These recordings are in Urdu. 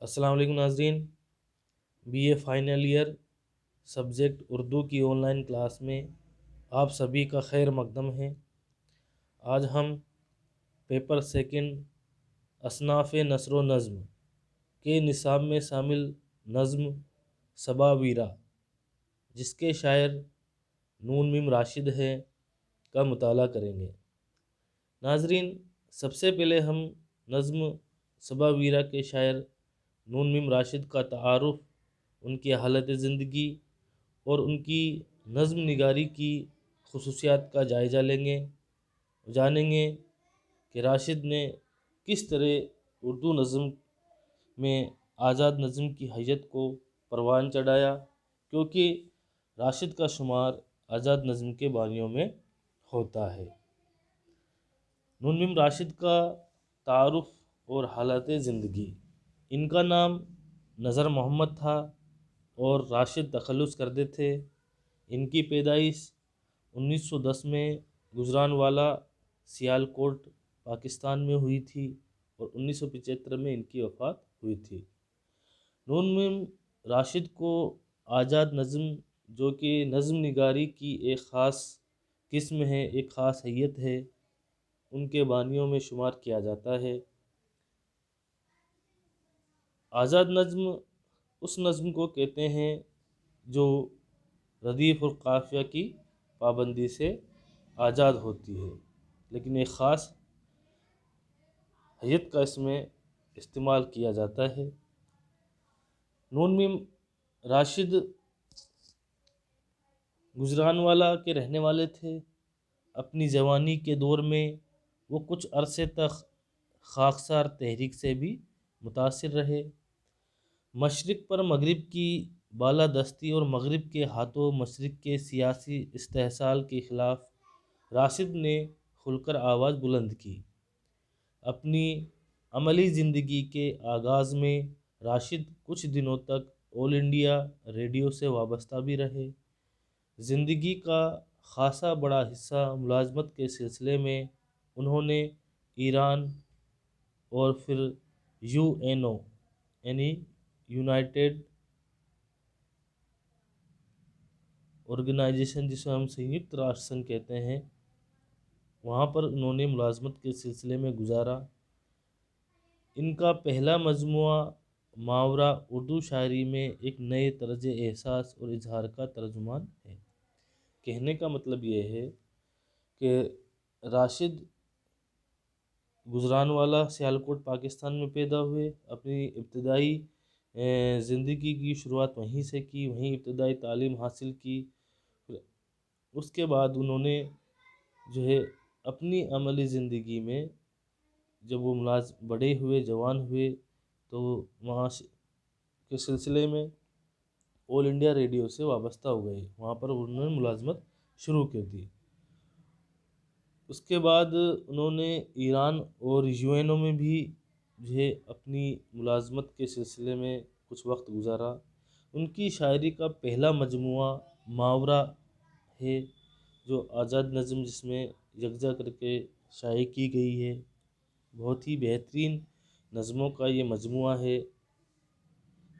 السلام علیکم ناظرین، B A final year subject Urdu کی آن لائن کلاس میں آپ سبھی کا خیر مقدم ہے۔ آج ہم پیپر سیکنڈ اصناف نثر و نظم کے نصاب میں شامل نظم صبا ویرا، جس کے شاعر نون میم راشد ہے، کا مطالعہ کریں گے۔ ناظرین، سب سے پہلے ہم نظم صبا ویرا کے شاعر نون میم راشد کا تعارف، ان کی حالت زندگی اور ان کی نظم نگاری کی خصوصیات کا جائزہ لیں گے، جانیں گے کہ راشد نے کس طرح اردو نظم میں آزاد نظم کی حیت کو پروان چڑھایا، کیونکہ راشد کا شمار آزاد نظم کے بانیوں میں ہوتا ہے۔ نون میم راشد کا تعارف اور حالات زندگی۔ ان کا نام نذر محمد تھا اور راشد تخلص کرتے تھے۔ ان کی پیدائش 1910 میں گجرانوالہ سیالکوٹ پاکستان میں ہوئی تھی اور 1975 میں ان کی وفات ہوئی تھی۔ نون میم راشد کو آزاد نظم، جو کہ نظم نگاری کی ایک خاص قسم ہے، ایک خاص حیت ہے، ان کے بانیوں میں شمار کیا جاتا ہے۔ آزاد نظم اس نظم کو کہتے ہیں جو ردیف اور قافیہ کی پابندی سے آزاد ہوتی ہے، لیکن ایک خاص حیت کا اس میں استعمال کیا جاتا ہے۔ نون میم راشد گجرانوالہ کے رہنے والے تھے۔ اپنی جوانی کے دور میں وہ کچھ عرصے تک خاکسار تحریک سے بھی متاثر رہے۔ مشرق پر مغرب کی بالادستی اور مغرب کے ہاتھوں مشرق کے سیاسی استحصال کے خلاف راشد نے کھل کر آواز بلند کی۔ اپنی عملی زندگی کے آغاز میں راشد کچھ دنوں تک آل انڈیا ریڈیو سے وابستہ بھی رہے۔ زندگی کا خاصا بڑا حصہ ملازمت کے سلسلے میں انہوں نے ایران اور پھر UNO یعنی یونائٹڈ آرگنائزیشن، جسے ہم سنیکت راشٹر سنگھ کہتے ہیں، وہاں پر انہوں نے ملازمت کے سلسلے میں گزارا۔ ان کا پہلا مجموعہ ماورا اردو شاعری میں ایک نئے طرز احساس اور اظہار کا ترجمان ہے۔ کہنے کا مطلب یہ ہے کہ راشد گجرانوالہ سیالکوٹ پاکستان میں پیدا ہوئے، اپنی ابتدائی زندگی کی شروعات وہیں سے کی، وہیں ابتدائی تعلیم حاصل کی۔ اس کے بعد انہوں نے جو ہے اپنی عملی زندگی میں جب وہ بڑے ہوئے، جوان ہوئے، تو وہاں کے سلسلے میں آل انڈیا ریڈیو سے وابستہ ہو گئے، وہاں پر انہوں نے ملازمت شروع کی تھی۔ اس کے بعد انہوں نے ایران اور UNO میں بھی جو ہے اپنی ملازمت کے سلسلے میں کچھ وقت گزارا۔ ان کی شاعری کا پہلا مجموعہ ماورا ہے، جو آزاد نظم جس میں یکجا کر کے شائع کی گئی ہے۔ بہت ہی بہترین نظموں کا یہ مجموعہ ہے۔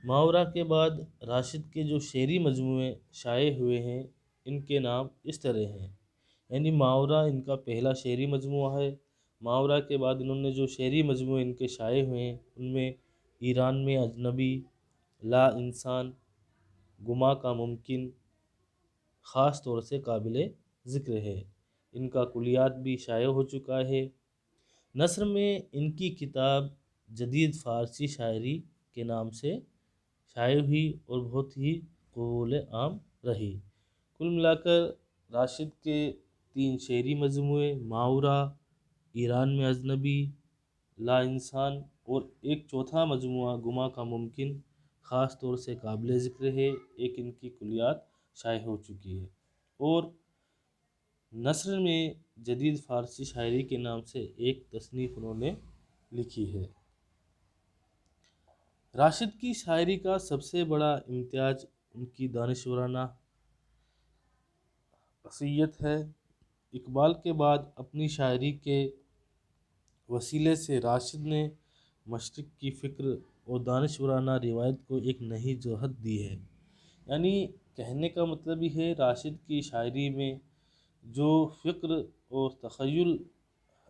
ماورا کے بعد راشد کے جو شعری مجموعے شائع ہوئے ہیں، ان کے نام اس طرح ہیں، یعنی ماورا ان کا پہلا شعری مجموعہ ہے۔ ماورا کے بعد انہوں نے جو شعری مجموعے ان کے شائع ہوئے ہیں، ان میں ایران میں اجنبی، لا انسان، گما کا ممکن خاص طور سے قابل ذکر ہے۔ ان کا کلیات بھی شائع ہو چکا ہے۔ نثر میں ان کی کتاب جدید فارسی شاعری کے نام سے شائع ہوئی اور بہت ہی قبول عام رہی۔ کل ملا کر راشد کے 3 شعری مجموعے ماورا، ایران میں اجنبی، لا انسان اور ایک چوتھا مجموعہ گما کا ممکن خاص طور سے قابل ذکر ہے، ایک ان کی کلیات شائع ہو چکی ہے۔ اور نثر میں جدید فارسی شاعری کے نام سے ایک تصنیف انہوں نے لکھی ہے۔ راشد کی شاعری کا سب سے بڑا امتیاز ان کی دانشورانہ شخصیت ہے۔ اقبال کے بعد اپنی شاعری کے وسیلے سے راشد نے مشرق کی فکر اور دانشورانہ روایت کو ایک نئی جہت دی ہے۔ یعنی کہنے کا مطلب یہ ہے، راشد کی شاعری میں جو فکر اور تخیل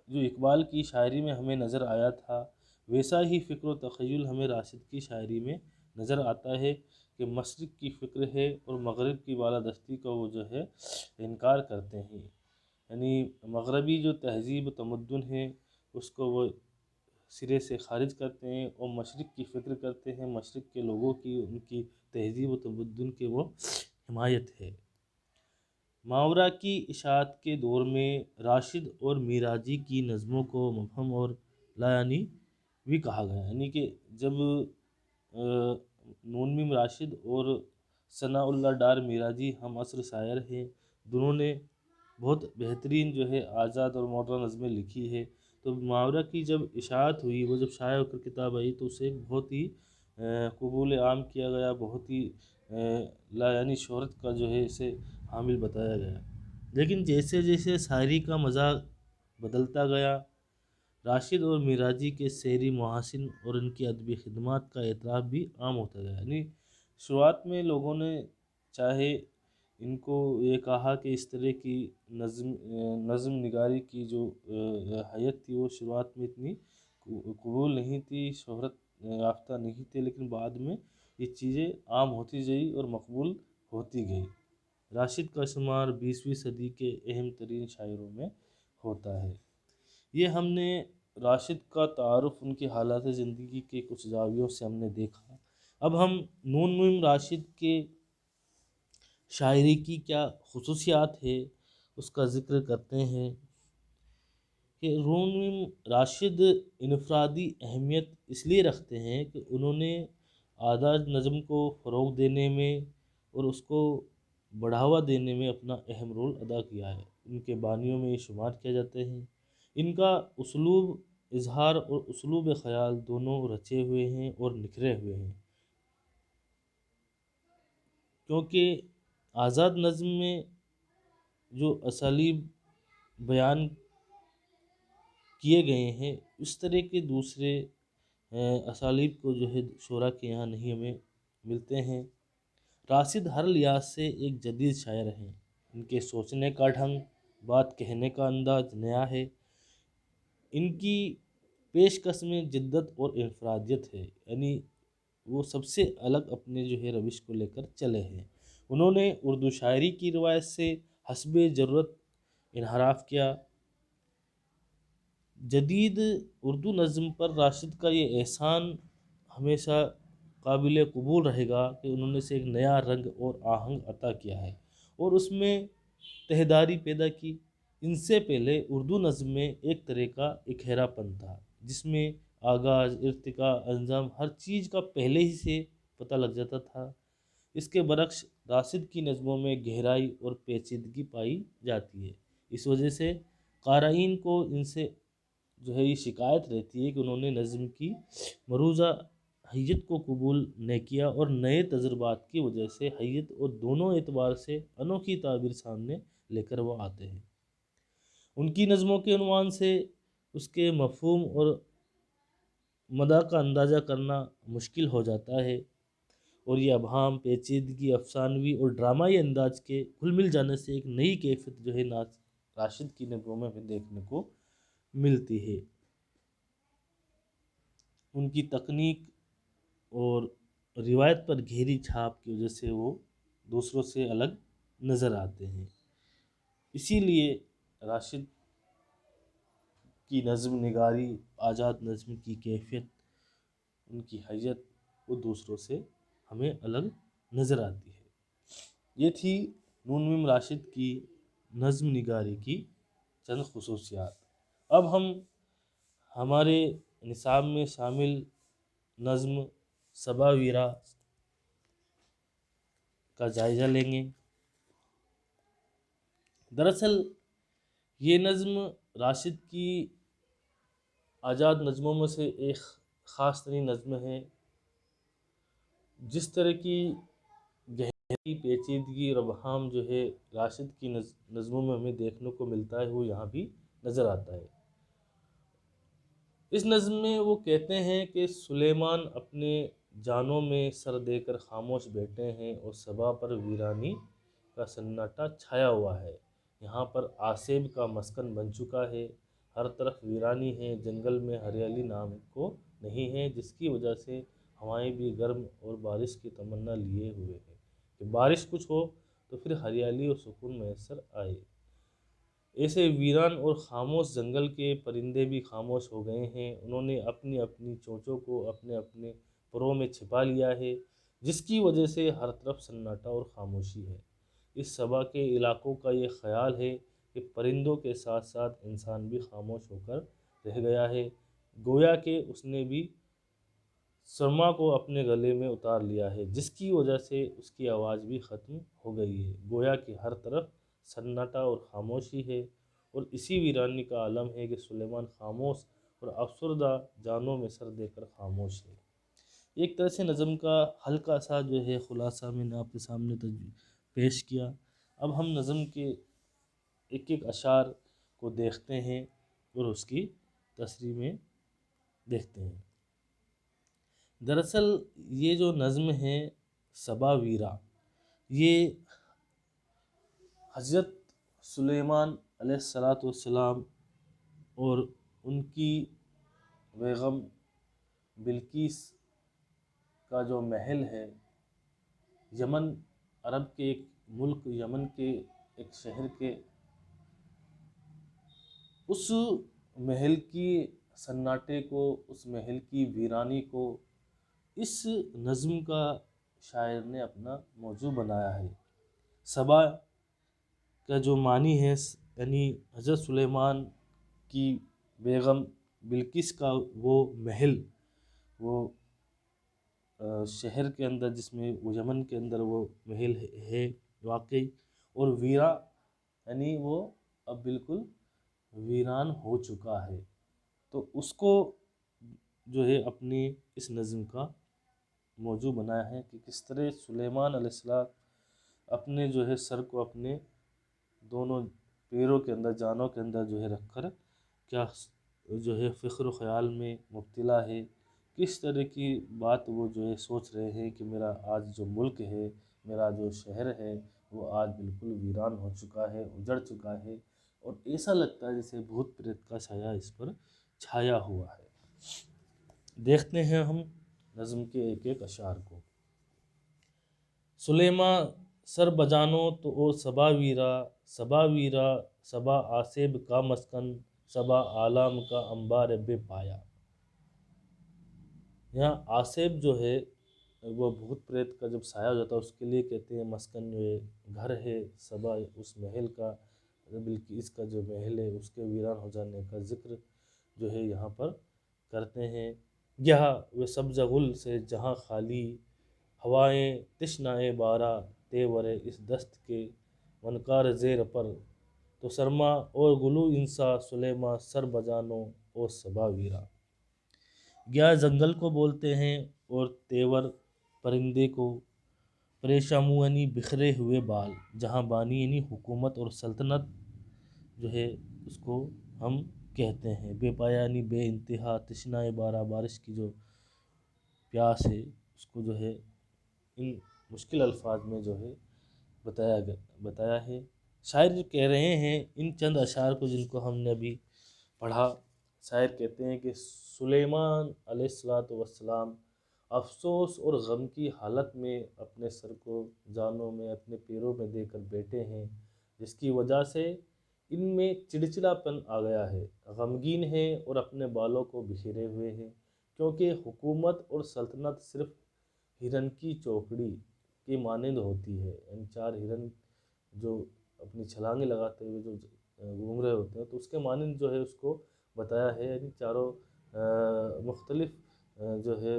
جو اقبال کی شاعری میں ہمیں نظر آیا تھا، ویسا ہی فکر و تخیل ہمیں راشد کی شاعری میں نظر آتا ہے کہ مشرق کی فکر ہے اور مغرب کی بالادستی کا وہ جو ہے انکار کرتے ہیں۔ یعنی مغربی جو تہذیب و تمدن ہے اس کو وہ سرے سے خارج کرتے ہیں اور مشرق کی فکر کرتے ہیں، مشرق کے لوگوں کی، ان کی تہذیب و تمدن کے وہ حمایت ہے۔ ماورا کی اشاعت کے دور میں راشد اور میراجی کی نظموں کو مبہم اور لایعنی بھی کہا گیا، یعنی کہ جب نون میم راشد اور ثناء اللہ ڈار میراجی ہم عصر شاعر ہیں، دونوں نے بہت بہترین جو ہے آزاد اور ماڈرن نظمیں لکھی ہے، تو ماورا کی جب اشاعت ہوئی، وہ جب شائع ہو کر کتاب آئی تو اسے بہت ہی قبول عام کیا گیا، بہت ہی لایعنی شہرت کا جو ہے اسے حامل بتایا گیا۔ لیکن جیسے جیسے شاعری کا مذاق بدلتا گیا، راشد اور میراجی کے شعری محاسن اور ان کی ادبی خدمات کا اعتراف بھی عام ہوتا گیا۔ یعنی شروعات میں لوگوں نے چاہے ان کو یہ کہا کہ اس طرح کی نظم نگاری کی جو حیت تھی وہ شروعات میں اتنی قبول نہیں تھی، شہرت یافتہ نہیں تھی، لیکن بعد میں یہ چیزیں عام ہوتی گئی اور مقبول ہوتی گئی۔ راشد کا شمار 20ویں صدی کے اہم ترین شاعروں میں ہوتا ہے۔ یہ ہم نے راشد کا تعارف ان کی حالات زندگی کے کچھ زاویوں سے ہم نے دیکھا۔ اب ہم نون میم راشد کے شاعری کی کیا خصوصیات ہے اس کا ذکر کرتے ہیں کہ نون میم راشد انفرادی اہمیت اس لیے رکھتے ہیں کہ انہوں نے آزاد نظم کو فروغ دینے میں اور اس کو بڑھاوا دینے میں اپنا اہم رول ادا کیا ہے۔ ان کے بانیوں میں یہ شمار کیا جاتے ہیں۔ ان کا اسلوب اظہار اور اسلوب خیال دونوں رچے ہوئے ہیں اور نکھرے ہوئے ہیں، کیونکہ آزاد نظم میں جو اسالیب بیان کیے گئے ہیں اس طرح کے دوسرے اسالیب کو جو ہے شعراء کے یہاں نہیں ہمیں ملتے ہیں۔ راشد ہر لحاظ سے ایک جدید شاعر ہیں، ان کے سوچنے کا ڈھنگ، بات کہنے کا انداز نیا ہے، ان کی پیشکش میں جدت اور انفرادیت ہے، یعنی وہ سب سے الگ اپنے جو ہے روش کو لے کر چلے ہیں۔ انہوں نے اردو شاعری کی روایت سے حسب ضرورت انحراف کیا۔ جدید اردو نظم پر راشد کا یہ احسان ہمیشہ قابل قبول رہے گا کہ انہوں نے اسے ایک نیا رنگ اور آہنگ عطا کیا ہے اور اس میں تہداری پیدا کی۔ ان سے پہلے اردو نظم میں ایک طرح کا اکھیرا پن تھا جس میں آغاز، ارتقاء، انجام ہر چیز کا پہلے ہی سے پتہ لگ جاتا تھا۔ اس کے برعکس راشد کی نظموں میں گہرائی اور پیچیدگی پائی جاتی ہے۔ اس وجہ سے قارئین کو ان سے جو ہے یہ شکایت رہتی ہے کہ انہوں نے نظم کی مروزہ حیت کو قبول نہیں کیا اور نئے تجربات کی وجہ سے حیت اور دونوں اعتبار سے انوکھی تعبیر سامنے لے کر وہ آتے ہیں۔ ان کی نظموں کے عنوان سے اس کے مفہوم اور مدعا کا اندازہ کرنا مشکل ہو جاتا ہے، اور یہ ابہام، پیچیدگی، افسانوی اور ڈرامائی انداز کے گھل مل جانے سے ایک نئی کیفیت جو ہے راشد کی نظموں میں ہمیں دیکھنے کو ملتی ہے۔ ان کی تکنیک اور روایت پر گہری چھاپ کی وجہ سے وہ دوسروں سے الگ نظر آتے ہیں۔ اسی لیے راشد کی نظم نگاری، آزاد نظم کی کیفیت، ان کی حیت وہ دوسروں سے ہمیں الگ نظر آتی ہے۔ یہ تھی نون میم راشد کی نظم نگاری کی چند خصوصیات۔ اب ہم ہمارے نصاب میں شامل نظم صبا ویرا کا جائزہ لیں گے۔ دراصل یہ نظم راشد کی آزاد نظموں میں سے ایک خاص ترین نظم ہے۔ جس طرح کی گہری پیچیدگی اور ابہام جو ہے راشد کی نظموں میں ہمیں دیکھنے کو ملتا ہے وہ یہاں بھی نظر آتا ہے۔ اس نظم میں وہ کہتے ہیں کہ سلیمان اپنے جانوں میں سر دے کر خاموش بیٹھے ہیں اور صبا پر ویرانی کا سناٹا چھایا ہوا ہے۔ یہاں پر آسیب کا مسکن بن چکا ہے، ہر طرف ویرانی ہے، جنگل میں ہریالی نام کو نہیں ہے، جس کی وجہ سے ہوائیں بھی گرم اور بارش کی تمنا لیے ہوئے ہیں کہ بارش کچھ ہو تو پھر ہریالی اور سکون میسر آئے۔ ایسے ویران اور خاموش جنگل کے پرندے بھی خاموش ہو گئے ہیں، انہوں نے اپنی اپنی چونچوں کو اپنے اپنے پروں میں چھپا لیا ہے، جس کی وجہ سے ہر طرف سناٹا اور خاموشی ہے۔ اس صبا کے علاقوں کا یہ خیال ہے کہ پرندوں کے ساتھ ساتھ انسان بھی خاموش ہو کر رہ گیا ہے، گویا کہ اس نے بھی سرما کو اپنے گلے میں اتار لیا ہے، جس کی وجہ سے اس کی آواز بھی ختم ہو گئی ہے، گویا کہ ہر طرف سناٹا اور خاموشی ہے۔ اور اسی ویرانی کا عالم ہے کہ سلیمان خاموش اور افسردہ جانوں میں سر دے کر خاموش ہے۔ ایک طرح سے نظم کا ہلکا سا جو ہے خلاصہ میں نے آپ کے سامنے پیش کیا۔ اب ہم نظم کے ایک ایک اشعار کو دیکھتے ہیں اور اس کی تشریح میں دیکھتے ہیں۔ دراصل یہ جو نظم ہے صبا ویرا، یہ حضرت سلیمان علیہ السلام اور ان کی بیگم بلقیس کا جو محل ہے، یمن، عرب کے ایک ملک یمن کے ایک شہر کے، اس محل کی سناٹے کو، اس محل کی ویرانی کو اس نظم کا شاعر نے اپنا موضوع بنایا ہے۔ صبا کا جو معنی ہے یعنی حضرت سلیمان کی بیگم بلقیس کا وہ محل، وہ شہر کے اندر جس میں وہ یمن کے اندر وہ محل ہے واقعی، اور ویرا یعنی وہ اب بالکل ویران ہو چکا ہے، تو اس کو جو ہے اپنی اس نظم کا موضوع بنایا ہے کہ کس طرح سلیمان علیہ السلام اپنے جو ہے سر کو اپنے دونوں پیروں کے اندر، جانوں کے اندر جو ہے رکھ کر کیا جو ہے فخر و خیال میں مبتلا ہے، کس طرح کی بات وہ جو ہے سوچ رہے ہیں کہ میرا آج جو ملک ہے، میرا جو شہر ہے، وہ آج بالکل ویران ہو چکا ہے، اجڑ چکا ہے، اور ایسا لگتا ہے جیسے بھوت پریت کا سایہ اس پر چھایا ہوا ہے۔ دیکھتے ہیں ہم نظم کے ایک ایک اشعار کو۔ سلیماں سر بجانو تو او صبا ویرا، صبا ویرا صبا آسیب کا مسکن، صبا آلام کا انبار بے پایا۔ یہاں آسیب جو ہے وہ بھوت پریت کا جب سایہ ہو جاتا ہے اس کے لیے کہتے ہیں مسکن، جو ہے گھر ہے، صبا اس محل کا، بلقیس کا جو محل ہے اس کے ویران ہو جانے کا ذکر جو ہے یہاں پر کرتے ہیں۔ یہاں وہ سبز گل سے جہاں خالی، ہوائیں تشنائے بارہ تیور اس دست کے، ونکار زیر پر تو سرما اور گلو انسا سلیما سر بجانو او صبا ویرا۔ گیا جنگل کو بولتے ہیں اور تیور پرندے کو، پریشامو یعنی بکھرے ہوئے بال، جہاں بانی یعنی حکومت اور سلطنت جو ہے اس کو ہم کہتے ہیں، بے پایا یعنی بے انتہا، تشنائے بارہ بارش کی جو پیاس ہے اس کو جو ہے ان مشکل الفاظ میں جو ہے بتایا ہے۔ شاعر جو کہہ رہے ہیں ان چند اشعار کو جن کو ہم نے ابھی پڑھا، شاعر کہتے ہیں کہ سلیمان علیہ السلام افسوس اور غم کی حالت میں اپنے سر کو جانوں میں، اپنے پیروں میں دے کر بیٹھے ہیں، جس کی وجہ سے ان میں چڑچڑا پن آ گیا ہے، غمگین ہیں اور اپنے بالوں کو بکھیرے ہوئے ہیں، کیونکہ حکومت اور سلطنت صرف ہرن کی چوکڑی کی مانند ہوتی ہے، یعنی چار ہرن جو اپنی چھلانگیں لگاتے ہوئے جو گھوم رہے ہوتے ہیں تو اس کے مانند جو ہے اس کو بتایا ہے، یعنی چاروں مختلف جو ہے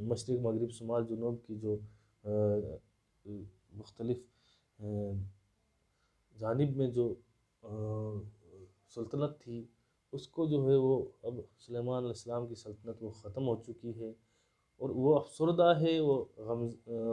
مشرق مغرب شمال جنوب کی جو مختلف جانب میں جو سلطنت تھی اس کو جو ہے وہ اب سلیمان علیہ السلام کی سلطنت وہ ختم ہو چکی ہے، اور وہ افسردہ ہے، وہ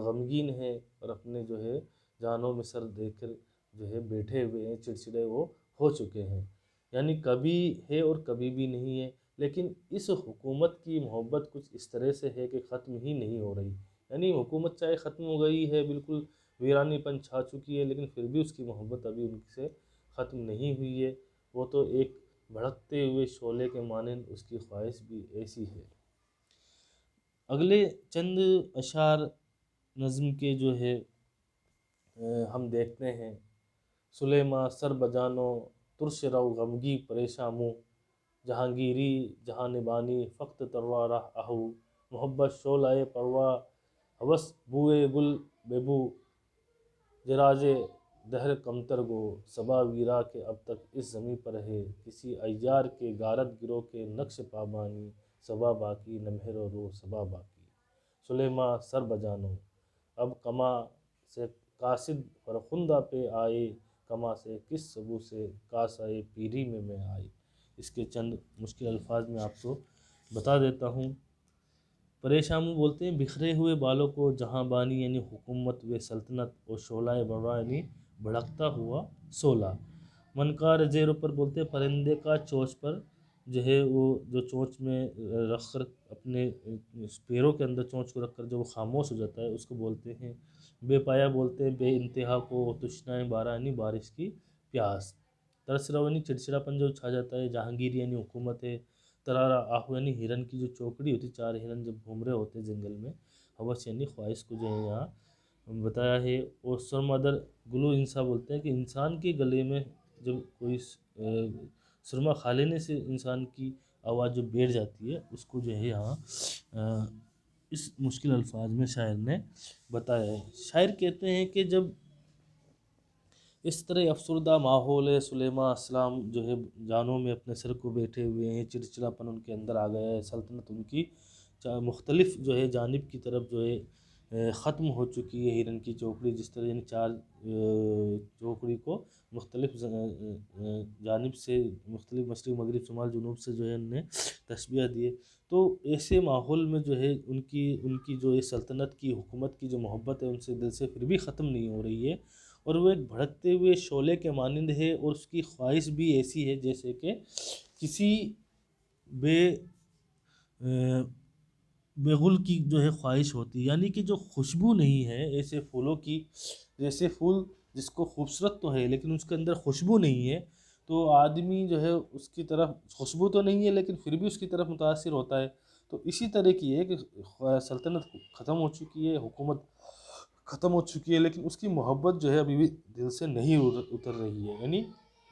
غمگین ہے، اور اپنے جو ہے جانوں میں سر دے کر جو ہے بیٹھے ہوئے ہیں، چڑچڑے وہ ہو چکے ہیں، یعنی کبھی ہے اور کبھی بھی نہیں ہے، لیکن اس حکومت کی محبت کچھ اس طرح سے ہے کہ ختم ہی نہیں ہو رہی، یعنی حکومت چاہے ختم ہو گئی ہے، بالکل ویرانی پن چھا چکی ہے، لیکن پھر بھی اس کی محبت ابھی ان سے ختم نہیں ہوئی ہے۔ وہ تو ایک بھڑکتے ہوئے شعلے کے مانند اس کی خواہش بھی ایسی ہے۔ اگلے چند اشعار نظم کے جو ہے ہم دیکھتے ہیں: سلیماں سر بجانو ترش رو غمگی پریشاں منہ، جہانگیری جہان بانی فقط تروا راہ آہو، محبت شعلہ پروا ہوس بوئے گل بے بو، جراج دہر کمتر گو صبا ویرا کہ اب تک اس زمیں پر ہے، کسی عیار کے غارت گرو کے نقش پابانی، صبا باقی نہ مہر و رو صبا باقی۔ سلیماں سر بجانو، اب کما سے قاصد فرخندہ پہ آئے، کما سے کس سبو سے کاسۂ پیری میں آئی۔ اس کے چند مشکل الفاظ میں آپ کو بتا دیتا ہوں۔ پریشاں منہ بولتے ہیں بکھرے ہوئے بالوں کو، جہاں بانی یعنی حکومت و سلطنت، اور شعلہ برا یعنی بھڑکتا ہوا شعلہ۔ منقار زیر پر بولتے ہیں پرندے کا چونچ پر جو ہے وہ جو چونچ میں رکھ کر اپنے پیروں کے اندر چونچ کو رکھ کر جو وہ خاموش ہو جاتا ہے اس کو بولتے ہیں۔ بے پایا بولتے ہیں بے انتہا کو، تشنہ بارہ یعنی بارش کی پیاس۔ ترس رو یعنی چڑچڑاپن جو چھا جاتا ہے۔ جہانگیر یعنی حکومت ہے۔ ترارا آہو یعنی ہرن کی جو چوکڑی ہوتی، چار ہرن جب گھوم رہے ہوتے ہیں جنگل میں، ہوس یعنی خواہش کو جو ہے یہاں بتایا ہے۔ اور سرمادر گلو انسا بولتے ہیں کہ انسان کے گلے میں جب کوئی سرما کھا لینے سے انسان کی آواز جو بیٹھ جاتی ہے، اس کو جو ہے یہاں اس مشکل الفاظ میں شاعر نے بتایا ہے۔ شاعر کہتے ہیں کہ جب اس طرح افسردہ ماحول ہے، سلیماں السلام جو ہے جانوں میں اپنے سر کو بیٹھے ہوئے ہیں، چڑچڑاپن ان کے اندر آ گیا ہے، سلطنت ان کی مختلف جو ہے جانب کی طرف جو ہے ختم ہو چکی ہے۔ ہرن کی چوکڑی جس طرح یعنی چار چوکڑی کو مختلف جانب سے، مختلف مشرق مغرب شمال جنوب سے جو ہے ان نے تشبیہ دیے، تو ایسے ماحول میں جو ہے ان کی جو یہ سلطنت کی حکومت کی جو محبت ہے ان سے دل سے پھر بھی ختم نہیں ہو رہی ہے، اور وہ ایک بھڑکتے ہوئے شعلے کے مانند ہے، اور اس کی خواہش بھی ایسی ہے جیسے کہ کسی بے غل کی جو ہے خواہش ہوتی ہے، یعنی کہ جو خوشبو نہیں ہے ایسے پھولوں کی، جیسے پھول جس کو خوبصورت تو ہے لیکن اس کے اندر خوشبو نہیں ہے، تو آدمی جو ہے اس کی طرف، خوشبو تو نہیں ہے لیکن پھر بھی اس کی طرف متاثر ہوتا ہے۔ تو اسی طرح کی ہے کہ سلطنت ختم ہو چکی ہے، حکومت ختم ہو چکی ہے، لیکن اس کی محبت جو ہے ابھی بھی دل سے نہیں اتر رہی ہے، یعنی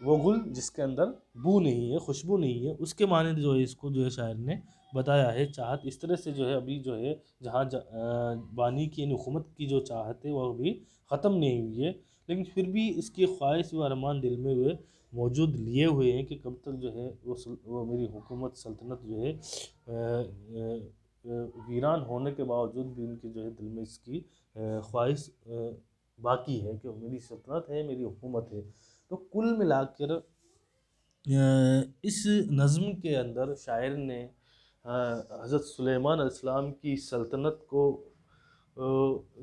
وہ گل جس کے اندر بو نہیں ہے، خوشبو نہیں ہے، اس کے معنی جو ہے اس کو جو ہے شاعر نے بتایا ہے۔ چاہت اس طرح سے جو ہے ابھی جو ہے جہاں بانی کی یعنی حکومت کی جو چاہت ہے وہ ابھی ختم نہیں ہوئی ہے، لیکن پھر بھی اس کی خواہش و ارمان دل میں ہوئے موجود لیے ہوئے ہیں کہ کب تک جو ہے وہ میری حکومت سلطنت جو ہے ویران ہونے کے باوجود بھی ان کے جو ہے دل میں اس کی خواہش باقی ہے کہ میری سلطنت ہے، میری حکومت ہے۔ تو کل ملا کر اس نظم کے اندر شاعر نے حضرت سلیمان علیہ السلام کی سلطنت کو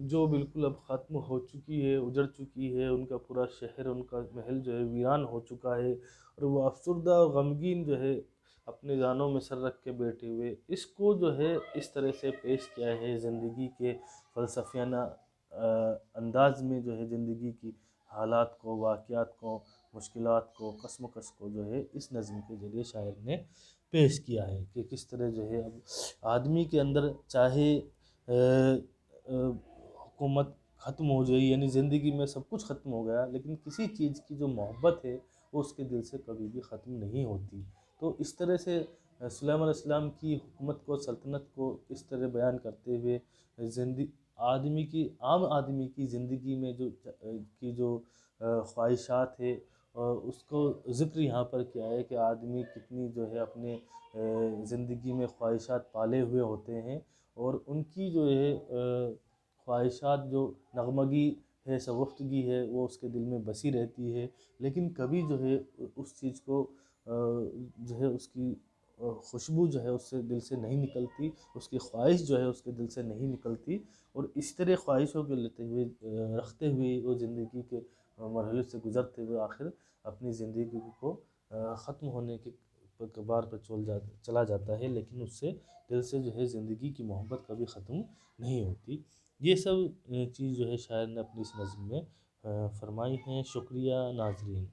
جو بالکل اب ختم ہو چکی ہے، اجڑ چکی ہے، ان کا پورا شہر، ان کا محل جو ہے ویران ہو چکا ہے، اور وہ افسردہ اور غمگین جو ہے اپنے جانوں میں سر رکھ کے بیٹھے ہوئے، اس کو جو ہے اس طرح سے پیش کیا ہے زندگی کے فلسفیانہ انداز میں، جو ہے زندگی کی حالات کو، واقعات کو، مشکلات کو، کشمکش کو جو ہے اس نظم کے ذریعے شاعر نے پیش کیا ہے کہ کس طرح جو ہے اب آدمی کے اندر چاہے حکومت ختم ہو جائے، یعنی زندگی میں سب کچھ ختم ہو گیا، لیکن کسی چیز کی جو محبت ہے وہ اس کے دل سے کبھی بھی ختم نہیں ہوتی۔ تو اس طرح سے سلیمان علیہ السلام کی حکومت کو، سلطنت کو اس طرح بیان کرتے ہوئے عام آدمی کی زندگی میں جو خواہشات ہے، اور اس کو ذکر یہاں پر کیا ہے کہ آدمی کتنی جو ہے اپنے زندگی میں خواہشات پالے ہوئے ہوتے ہیں، اور ان کی جو ہے خواہشات جو نغمگی ہے، شگفتگی ہے، وہ اس کے دل میں بسی رہتی ہے، لیکن کبھی جو ہے اس چیز کو جو ہے اس کی خوشبو جو ہے اس سے دل سے نہیں نکلتی، اس کی خواہش جو ہے اس کے دل سے نہیں نکلتی، اور اس طرح خواہشوں کو لیتے ہوئے، رکھتے ہوئے، وہ زندگی کے مرحلے سے گزرتے ہوئے آخر اپنی زندگی کو ختم ہونے کے کبھار پر چلا جاتا ہے، لیکن اس سے دل سے جو ہے زندگی کی محبت کبھی ختم نہیں ہوتی۔ یہ سب چیز جو ہے شاعر نے اپنی اس نظم میں فرمائی ہیں۔ شکریہ ناظرین۔